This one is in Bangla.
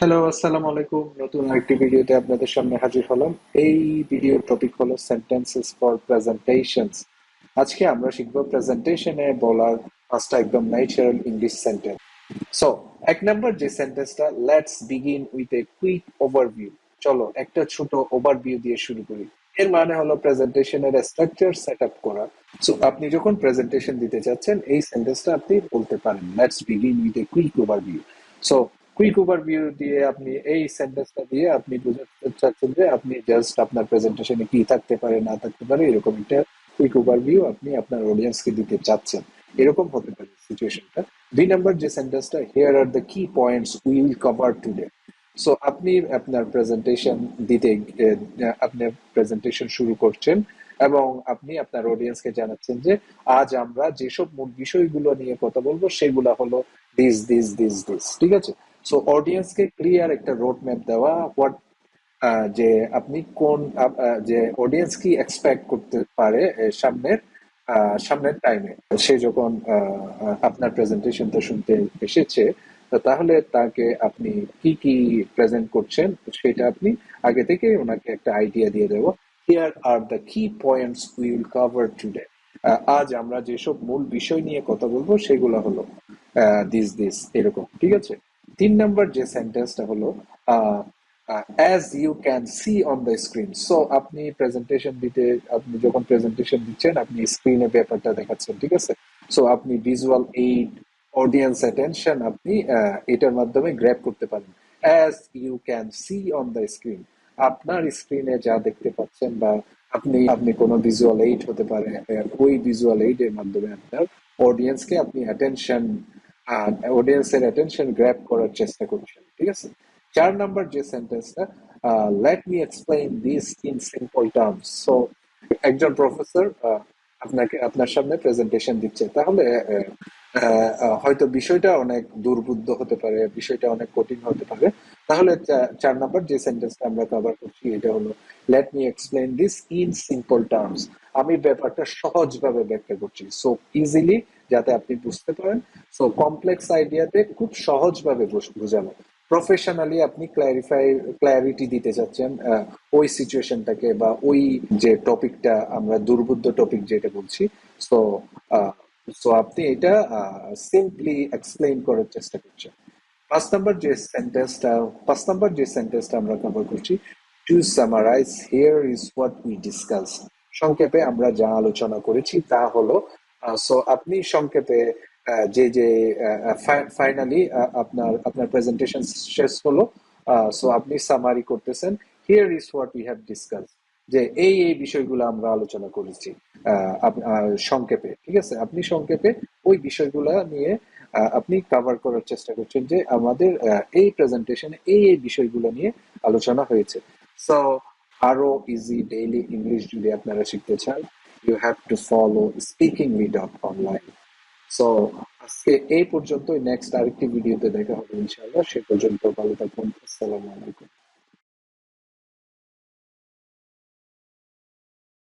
হ্যালো, আসসালামু আলাইকুম। নতুন আরেকটি ভিডিওতে আপনাদের সামনে হাজির হলাম। এই ভিডিওর টপিক হলো সেন্টেন্সেস ফর প্রেজেন্টেশনস। আজকে আমরা শিখব প্রেজেন্টেশনে বলার পাঁচটা একদম ন্যাচারাল ইংলিশ সেন্টেন্স। সো এক নাম্বার যে সেন্টেন্সটা, let's begin with a quick overview. চলো একটা ছোট ওভারভিউ দিয়ে শুরু করি। এর মানে হলো প্রেজেন্টেশনের স্ট্রাকচার সেট আপ করা। সো আপনি যখন প্রেজেন্টেশন দিতে চাচ্ছেন এই সেন্টেন্সটা আপনি বলতে পারেন, let's begin with a quick overview. So quick overview দিয়ে আপনি এই সেন্টেন্সটা দিয়ে আপনি বোঝাতে চাচ্ছেন যে আপনি জাস্ট আপনার প্রেজেন্টেশনে কি থাকতে পারে না থাকতে পারে এরকম একটা কুইক ওভারভিউ আপনি আপনার অডিয়েন্সকে দিতে চাচ্ছেন। এরকম হতে পারে সিচুয়েশনটা। দুই নাম্বার যে সেন্টেন্সটা, হিয়ার আর দ্য কি points we will cover today. So আপনি আপনার প্রেজেন্টেশন দিতে আপনি প্রেজেন্টেশন শুরু করছেন এবং আপনি আপনার অডিয়েন্সকে জানাচ্ছেন যে আজ আমরা যেসব মূল বিষয়গুলো নিয়ে কথা বলবো সেগুলো হলো দিস দিস দিস দিস। ঠিক আছে? সো অডিয়েন্সকে ক্লিয়ার একটা রোড ম্যাপ দেওয়া, হোয়াট যে আপনি কোন যে অডিয়েন্স কি এক্সপেক্ট করতে পারে সামনের টাইমে সে যখন আপনার প্রেজেন্টেশনটা শুনতে এসেছে। তো তাহলে তাকে আপনি কি কি প্রেজেন্ট করছেন সেটা আপনি আগে থেকে ওনাকে একটা আইডিয়া দিয়ে দেবো। হিয়ার আর দ্য কি points we will cover today. আজ আমরা যেসব মূল বিষয় নিয়ে কথা বলবো সেগুলো হলো দিস দিস এরকম। ঠিক আছে? তিন নাম্বার যে সেন্টেন্সটা হলো as you can see on the screen. So আপনি প্রেজেন্টেশন দিতে, আপনি যখন প্রেজেন্টেশন দিচ্ছেন আপনি স্ক্রিনে ব্যাপারটা দেখাচ্ছেন। ঠিক আছে? সো আপনি ভিজুয়াল এইড, অডিয়েন্স অ্যাটেনশন আপনি এটার মাধ্যমে গ্র্যাব করতে পারেন। As you can see on the screen, আপনার স্ক্রিনে যা দেখতে পাচ্ছেন বা আপনি আপনি কোনো ভিজুয়াল এইড হতে পারে, ওই ভিজুয়াল এইড এর মাধ্যমে আপনার অডিয়েন্সকে আপনি অ্যাটেনশন অডিয়েন্সের অ্যাটেনশন গ্র্যাব করার চেষ্টা করছেন। ঠিক আছে? চার নাম্বার যে সেন্টেন্সটা, let me explain this in simple terms. So একজন প্রফেসর আপনাকে আপনার সামনে প্রেজেন্টেশন দিচ্ছে, তাহলে হয়তো বিষয়টা অনেক দুর্বোধ্য হতে পারে, বিষয়টা অনেক কঠিন হতে পারে। তাহলে চার নাম্বার যে সেন্টেন্সটা আমরা কভার করছি এটা হলো, let me explain this in simple terms. আমি ব্যাপারটা সহজভাবে ব্যাখ্যা করছি, সো ইজিলি, যাতে আপনি বুঝতে পারেন। সো কমপ্লেক্স আইডিয়াতে খুব সহজভাবে বোঝানো। প্রফেশনালি আপনি ক্ল্যারিটি দিতে চাচ্ছেন ওই সিচুয়েশনটাকে বা ওই যে টপিকটা, আমরা দুর্বোধ্য টপিক যেটা বলছি। সো সো আপনি এটা সিম্পলি এক্সপ্লেইন করার চেষ্টা করছেন। পাঁচ নাম্বার যে সেন্টেন্সটা আমরা কভার করছি, to summarize here is what we discuss. সংক্ষেপে আমরা যা আলোচনা করেছি তা হলো। সো আপনি সংক্ষেপে যে যে ফাইনালি আপনার আপনার প্রেজেন্টেশন শেষ হলো। সো আপনি সামারি করতেছেন, here is what we have discuss, যে এই এই বিষয়গুলো আমরা আলোচনা করেছি সংক্ষেপে। ঠিক আছে? আপনি সংক্ষেপে ওই বিষয়গুলো নিয়ে আপনি কভার করার চেষ্টা করছেন যে আমাদের এই প্রেজেন্টেশনে এই এই বিষয়গুলো নিয়ে আলোচনা হয়েছে। সো আরো ইজি ডেইলি ইংলিশ যদি আপনারা শিখতে চান, you have to follow speaking with online. So আজকে এই পর্যন্তই। নেক্সট আরেকটি ভিডিওতে দেখা হবে ইনশাআল্লাহ। সে পর্যন্ত ভালো থাকুন। আসসালামু আলাইকুম।